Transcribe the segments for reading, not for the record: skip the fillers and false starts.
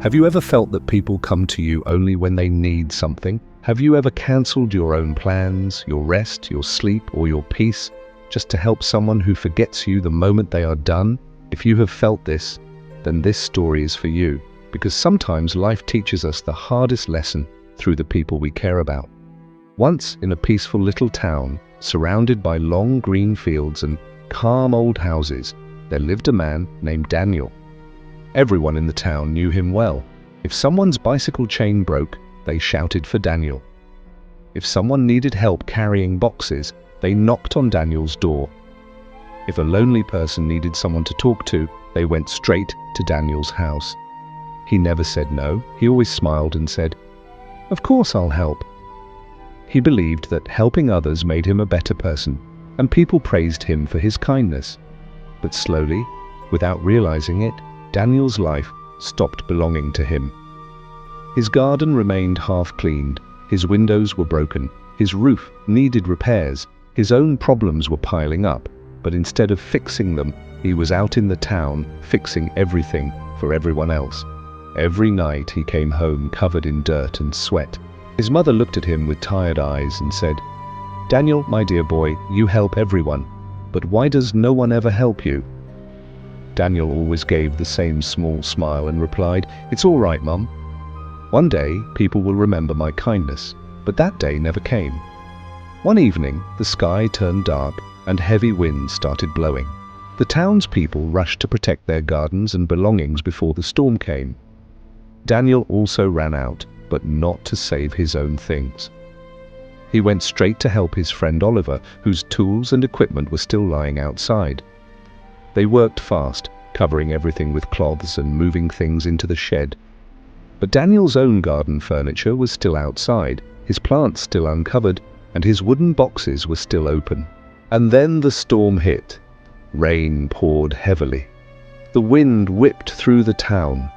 Have you ever felt that people come to you only when they need something? Have you ever cancelled your own plans, your rest, your sleep, or your peace, just to help someone who forgets you the moment they are done? If you have felt this, then this story is for you, because sometimes life teaches us the hardest lesson through the people we care about. Once, in a peaceful little town, surrounded by long green fields and calm old houses, there lived a man named Daniel. Everyone in the town knew him well. If someone's bicycle chain broke, they shouted for Daniel. If someone needed help carrying boxes, they knocked on Daniel's door. If a lonely person needed someone to talk to, they went straight to Daniel's house. He never said no. He always smiled and said, "Of course I'll help." He believed that helping others made him a better person, and people praised him for his kindness. But slowly, without realizing it, Daniel's life stopped belonging to him. His garden remained half-cleaned, his windows were broken, his roof needed repairs, his own problems were piling up, but instead of fixing them, he was out in the town fixing everything for everyone else. Every night he came home covered in dirt and sweat. His mother looked at him with tired eyes and said, "Daniel, my dear boy, you help everyone, but why does no one ever help you?" Daniel always gave the same small smile and replied, "It's all right, Mum. One day, people will remember my kindness." But that day never came. One evening, the sky turned dark and heavy winds started blowing. The townspeople rushed to protect their gardens and belongings before the storm came. Daniel also ran out, but not to save his own things. He went straight to help his friend Oliver, whose tools and equipment were still lying outside. They worked fast, covering everything with cloths and moving things into the shed. But Daniel's own garden furniture was still outside, his plants still uncovered, and his wooden boxes were still open. And then the storm hit. Rain poured heavily. The wind whipped through the town.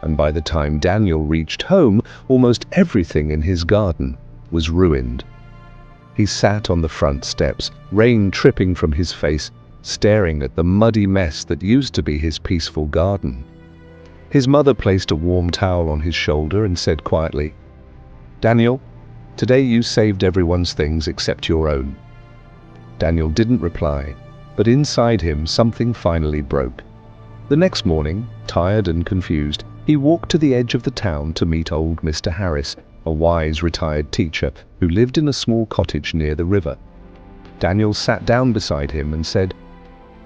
And by the time Daniel reached home, almost everything in his garden was ruined. He sat on the front steps, rain dripping from his face, staring at the muddy mess that used to be his peaceful garden. His mother placed a warm towel on his shoulder and said quietly, "Daniel, today you saved everyone's things except your own." Daniel didn't reply, but inside him something finally broke. The next morning, tired and confused, he walked to the edge of the town to meet old Mr. Harris, a wise retired teacher who lived in a small cottage near the river. Daniel sat down beside him and said,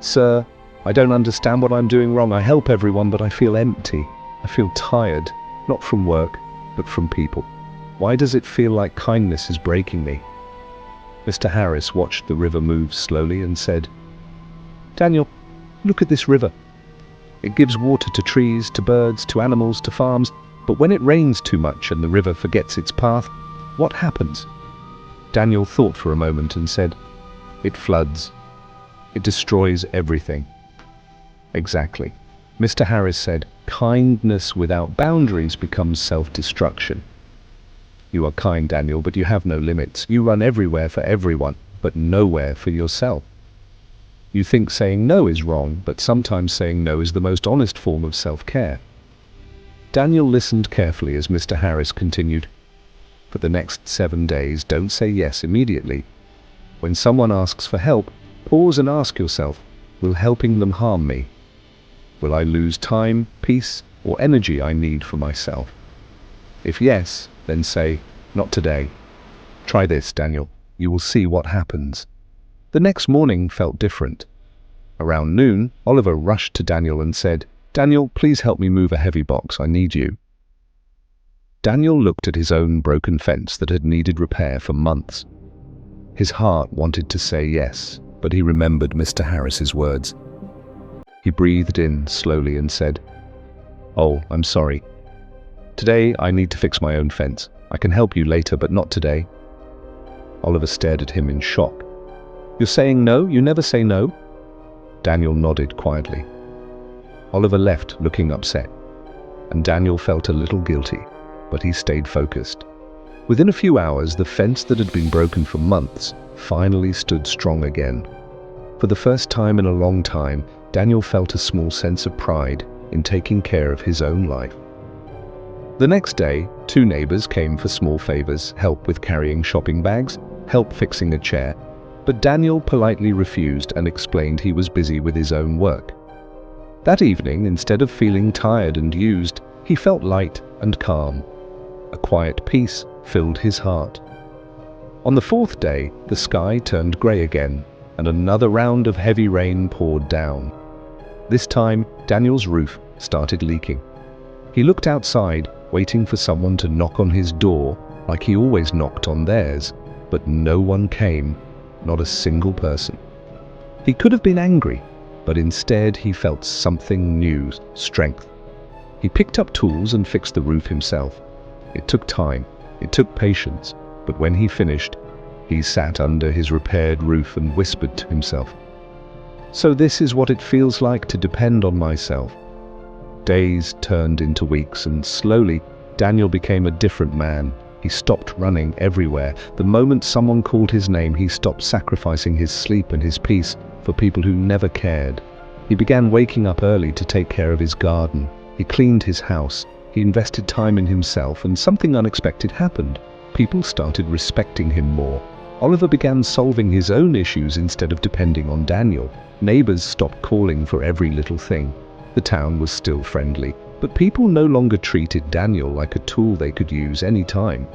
"Sir, I don't understand what I'm doing wrong. I help everyone, but I feel empty. I feel tired, not from work, but from people. Why does it feel like kindness is breaking me?" Mr. Harris watched the river move slowly and said, "Daniel, look at this river. It gives water to trees, to birds, to animals, to farms, but when it rains too much and the river forgets its path, what happens?" Daniel thought for a moment and said, "It floods. It destroys everything." Exactly. Mr. Harris said, "Kindness without boundaries becomes self-destruction." You are kind, Daniel, but you have no limits. You run everywhere for everyone, but nowhere for yourself. You think saying no is wrong, but sometimes saying no is the most honest form of self-care. Daniel listened carefully as Mr. Harris continued, "For the next 7 days, don't say yes immediately. When someone asks for help, pause and ask yourself, will helping them harm me? Will I lose time, peace, or energy I need for myself? If yes, then say, not today. Try this, Daniel. You will see what happens." The next morning felt different. Around noon, Oliver rushed to Daniel and said, "Daniel, please help me move a heavy box. I need you." Daniel looked at his own broken fence that had needed repair for months. His heart wanted to say yes, but he remembered Mr. Harris's words. He breathed in slowly and said, "Oh, I'm sorry. Today I need to fix my own fence. I can help you later, but not today." Oliver stared at him in shock. "You're saying no? You never say no?" Daniel nodded quietly. Oliver left looking upset, and Daniel felt a little guilty, but he stayed focused. Within a few hours, the fence that had been broken for months finally stood strong again. For the first time in a long time, Daniel felt a small sense of pride in taking care of his own life. The next day, two neighbors came for small favors, help with carrying shopping bags, help fixing a chair, but Daniel politely refused and explained he was busy with his own work. That evening, instead of feeling tired and used, he felt light and calm. A quiet peace filled his heart. On the fourth day, the sky turned grey again, and another round of heavy rain poured down. This time, Daniel's roof started leaking. He looked outside, waiting for someone to knock on his door, like he always knocked on theirs, but no one came, not a single person. He could have been angry, but instead he felt something new, strength. He picked up tools and fixed the roof himself. It took time, it took patience, but when he finished, he sat under his repaired roof and whispered to himself, "So this is what it feels like to depend on myself." Days turned into weeks, and slowly, Daniel became a different man. He stopped running everywhere. The moment someone called his name, he stopped sacrificing his sleep and his peace for people who never cared. He began waking up early to take care of his garden. He cleaned his house. He invested time in himself, and something unexpected happened. People started respecting him more. Oliver began solving his own issues instead of depending on Daniel. Neighbors stopped calling for every little thing. The town was still friendly, but people no longer treated Daniel like a tool they could use any time.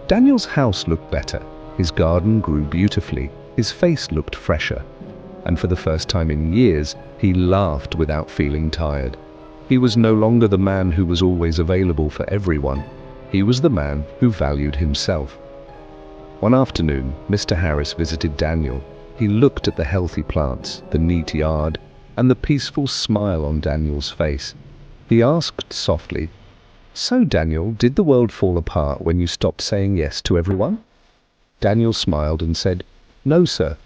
Daniel's house looked better. His garden grew beautifully. His face looked fresher. And for the first time in years, he laughed without feeling tired. He was no longer the man who was always available for everyone. He was the man who valued himself. One afternoon, Mr. Harris visited Daniel. He looked at the healthy plants, the neat yard, and the peaceful smile on Daniel's face. He asked softly, "So, Daniel, did the world fall apart when you stopped saying yes to everyone?" Daniel smiled and said, "No, sir.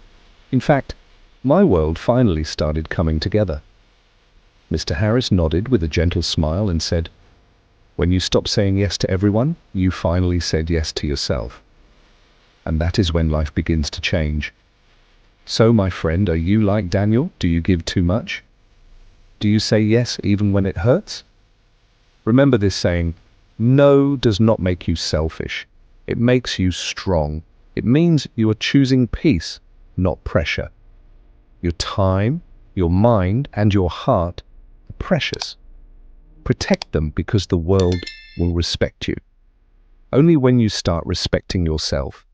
In fact, my world finally started coming together." Mr. Harris nodded with a gentle smile and said, "When you stopped saying yes to everyone, you finally said yes to yourself. And that is when life begins to change." So, my friend, are you like Daniel? Do you give too much? Do you say yes even when it hurts? Remember this saying, no does not make you selfish. It makes you strong. It means you are choosing peace, not pressure. Your time, your mind, and your heart are precious. Protect them because the world will respect you. Only when you start respecting yourself